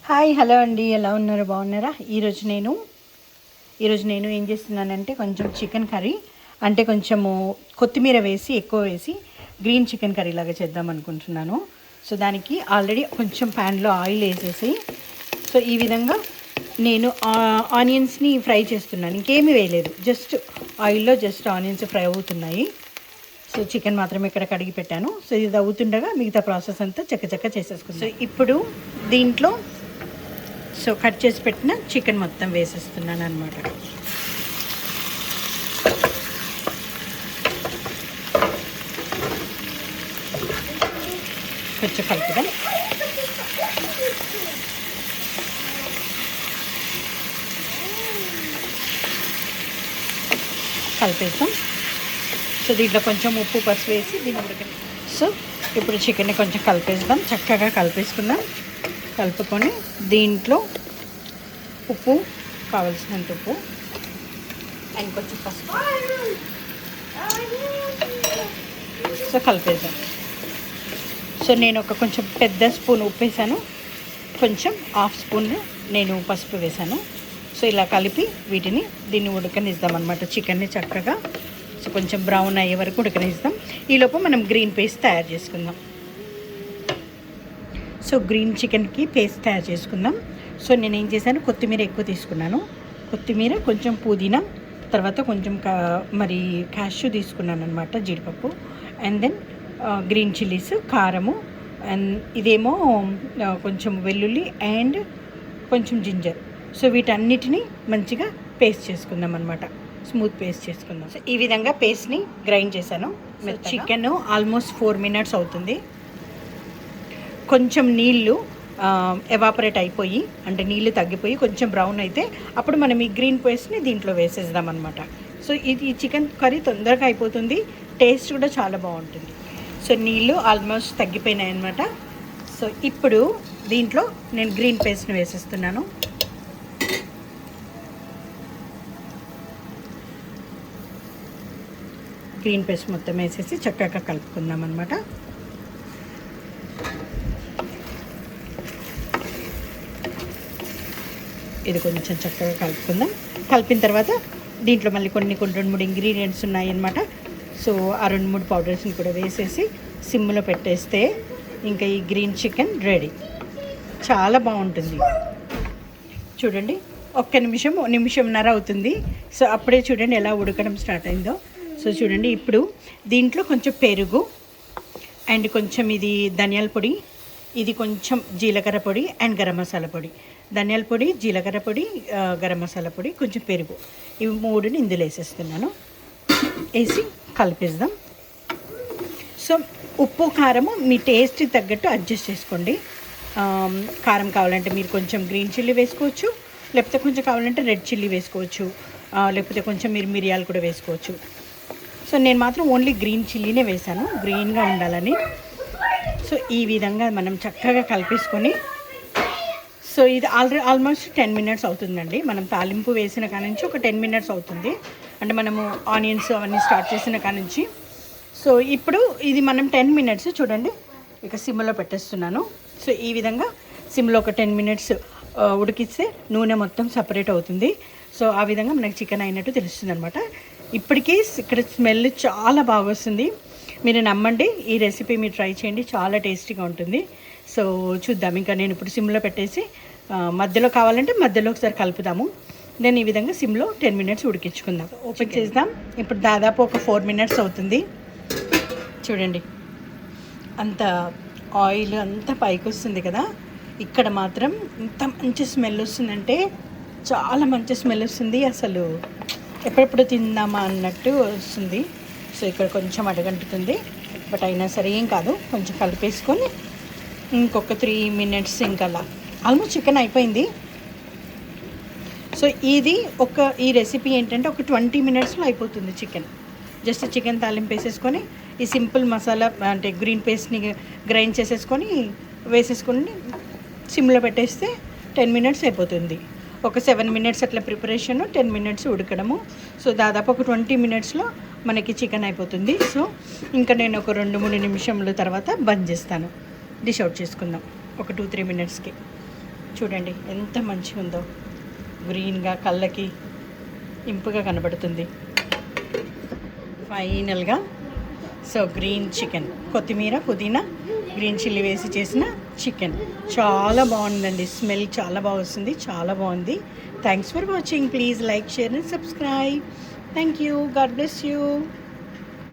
Hi hello అండి, ఎలా ఉన్నారు? బాగున్నారా? ఈరోజు నేను ఏం చేస్తున్నానంటే కొంచెం చికెన్ కర్రీ అంటే కొంచెము కొత్తిమీర వేసి ఎక్కువ వేసి గ్రీన్ చికెన్ కర్రీ లాగా చేద్దాం అనుకుంటున్నాను. సో దానికి ఆల్రెడీ కొంచెం ప్యాన్లో ఆయిల్ వేసేసి సో ఈ విధంగా నేను ఆనియన్స్ని ఫ్రై చేస్తున్నాను. ఇంకేమీ వేయలేదు, జస్ట్ ఆయిల్లో జస్ట్ ఆనియన్స్ ఫ్రై అవుతున్నాయి. సో చికెన్ మాత్రమే ఇక్కడ కడిగి పెట్టాను. సో ఇది అవుతుండగా మిగతా ప్రాసెస్ అంతా చక్క చేసేసుకుందాం. సో ఇప్పుడు దీంట్లో కట్ చేసి పెట్టిన చికెన్ మొత్తం వేసేస్తున్నాను అనమాట. కొంచెం కలుపుదాం. కలిపేస్తాం. సో దీంట్లో కొంచెం ఉప్పు పసుపు వేసి దీని ఉడకని సో ఇప్పుడు చికెన్ని కొంచెం కలిపేద్దాం. చక్కగా కలిపేసుకుందాం. కలుపుకొని దీంట్లో ఉప్పు కావలసినంత ఉప్పు అండ్ కొంచెం పసుపు సో కలిపేద్దాం. సో నేను కొంచెం పెద్ద స్పూన్ ఉప్పు వేసాను, కొంచెం హాఫ్ స్పూన్ నేను పసుపు వేసాను. సో ఇలా కలిపి దీన్ని ఉడకనిద్దాం అనమాట. చికెన్ని చక్కగా సో కొంచెం బ్రౌన్ అయ్యే వరకు ఉడకనిద్దాం. ఈలోపు మనం గ్రీన్ పేస్ట్ తయారు చేసుకుందాం. సో గ్రీన్ చికెన్కి పేస్ట్ తయారు చేసుకుందాం. సో నేను ఏం చేశాను, కొత్తిమీర ఎక్కువ తీసుకున్నాను. కొత్తిమీర, కొంచెం పుదీనా, తర్వాత కొంచెం మరి క్యాష్యూ తీసుకున్నాను అనమాట, జీడిపప్పు. అండ్ దెన్ గ్రీన్ చిల్లీస్, కారము, అండ్ ఇదేమో కొంచెం వెల్లుల్లి అండ్ కొంచెం జింజర్. సో వీటన్నిటిని మంచిగా పేస్ట్ చేసుకుందాం అనమాట, స్మూత్ పేస్ట్ చేసుకుందాం. సో ఈ విధంగా పేస్ట్ని గ్రైండ్ చేశాను. చికెన్ ఆల్మోస్ట్ 4 minutes అవుతుంది. కొంచెం నీళ్ళు ఎవాపరేట్ అయిపోయి అంటే నీళ్ళు తగ్గిపోయి కొంచెం బ్రౌన్ అయితే అప్పుడు మనం ఈ గ్రీన్ పేస్ట్ని దీంట్లో వేసేద్దాం అనమాట. సో ఈ చికెన్ కర్రీ తొందరగా అయిపోతుంది, టేస్ట్ కూడా చాలా బాగుంటుంది. సో నీళ్ళు ఆల్మోస్ట్ తగ్గిపోయినాయి అనమాట. సో ఇప్పుడు దీంట్లో నేను గ్రీన్ పేస్ట్ని వేసేస్తున్నాను. గ్రీన్ పేస్ట్ మొత్తం వేసేసి చక్కగా కలుపుకుందాం అనమాట. ఇది కొంచెం చక్కగా కలుపుకుందాం. కలిపిన తర్వాత దీంట్లో మళ్ళీ కొన్ని 2-3 ఇంగ్రీడియంట్స్ ఉన్నాయి అన్నమాట. సో ఆ 2-3 పౌడర్స్ని కూడా వేసేసి సిమ్లో పెట్టేస్తే ఇంకా ఈ గ్రీన్ చికెన్ రెడీ. చాలా బాగుంటుంది. చూడండి, 1 నిమిషంన్నర అవుతుంది. సో అప్పుడే చూడండి ఎలా ఉడకడం స్టార్ట్ అయిందో. సో చూడండి, ఇప్పుడు దీంట్లో కొంచెం పెరుగు అండ్ కొంచెం ఇది ధనియాల పొడి, ఇది కొంచెం జీలకర్ర పొడి అండ్ గరం మసాలా పొడి. ధనియాల పొడి, జీలకర్ర పొడి, గరం మసాలా పొడి, కొంచెం పెరుగు, ఇవి 3ని ఇందులో వేసేస్తున్నాను. వేసి కలిపేద్దాం. సో ఉప్పు కారము మీ టేస్ట్కి తగ్గట్టు అడ్జస్ట్ చేసుకోండి. కారం కావాలంటే మీరు కొంచెం గ్రీన్ చిల్లీ వేసుకోవచ్చు, లేకపోతే కొంచెం కావాలంటే రెడ్ చిల్లీ వేసుకోవచ్చు, లేకపోతే కొంచెం మీరు మిరియాలు కూడా వేసుకోవచ్చు. సో నేను మాత్రం ఓన్లీ గ్రీన్ చిల్లీనే వేసాను, గ్రీన్గా ఉండాలని. సో ఈ విధంగా మనం చక్కగా కలిపేసుకొని సో ఇది ఆల్మోస్ట్ 10 minutes అవుతుందండి. మనం తాలింపు వేసిన కానుంచి ఒక 10 minutes అవుతుంది, అంటే మనము ఆనియన్స్ అవన్నీ స్టార్ట్ చేసిన కానుంచి. సో ఇప్పుడు ఇది మనం 10 minutes చూడండి ఇక సిమ్లో పెట్టేస్తున్నాను. సో ఈ విధంగా సిమ్లో ఒక 10 minutes ఉడికిస్తే నూనె మొత్తం సపరేట్ అవుతుంది. సో ఆ విధంగా మనకి చికెన్ అయినట్టు తెలుస్తుంది అనమాట. ఇప్పటికీ ఇక్కడ స్మెల్ చాలా బాగా వస్తుంది. మీరు నమ్మండి, ఈ రెసిపీ మీరు ట్రై చేయండి, చాలా టేస్టీగా ఉంటుంది. సో చూద్దాం. ఇంకా నేను ఇప్పుడు సిమ్లో పెట్టేసి మధ్యలో కావాలంటే మధ్యలో ఒకసారి కలుపుదాము. నేను ఈ విధంగా సిమ్లో 10 minutes ఉడికించుకుందాం. ఓపెన్ చేద్దాం. ఇప్పుడు దాదాపు ఒక 4 minutes అవుతుంది. చూడండి, అంత ఆయిల్ అంతా పైకి వస్తుంది కదా. ఇక్కడ మాత్రం ఇంత మంచి స్మెల్ వస్తుందంటే చాలా మంచి స్మెల్ వస్తుంది. అసలు ఎప్పుడెప్పుడు తిందామా అన్నట్టు వస్తుంది. సో ఇక్కడ కొంచెం అడగంటుతుంది, బట్ అయినా సరే ఏం కాదు, కొంచెం కలిపేసుకొని ఇంకొక 3 minutes ఇంకా అలా ఆల్మోస్ట్ చికెన్ అయిపోయింది. సో ఈ రెసిపీ ఏంటంటే ఒక 20 minutesలో అయిపోతుంది చికెన్. జస్ట్ చికెన్ తాలింపు వేసేసుకొని ఈ సింపుల్ మసాలా అంటే గ్రీన్ పేస్ట్ని గ్రైండ్ చేసేసుకొని వేసేసుకొని సిమ్లో పెట్టేస్తే 10 minutes అయిపోతుంది. ఒక 7 minutes అట్లా ప్రిపరేషన్, 10 minutes ఉడకడము. సో దాదాపు ఒక 20 minutesలో మనకి చికెన్ అయిపోతుంది. సో ఇంకా నేను ఒక 2-3 నిమిషముల తర్వాత బంద్ చేస్తాను. డిష్ అవుట్ చేసుకుందాం ఒక 2-3 minutesకి. చూడండి ఎంత మంచిగా ఉందో, గ్రీన్గా కళ్ళకి ఇంపుగా కనబడుతుంది. ఫైనల్గా సో గ్రీన్ చికెన్, కొత్తిమీర, పుదీనా, గ్రీన్ చిల్లీ వేసి చేసిన చికెన్ చాలా బాగుందండి. స్మెల్ చాలా బాగా వస్తుంది, చాలా బాగుంది. Thanks for watching. Please like, share and subscribe. Thank you. God bless you.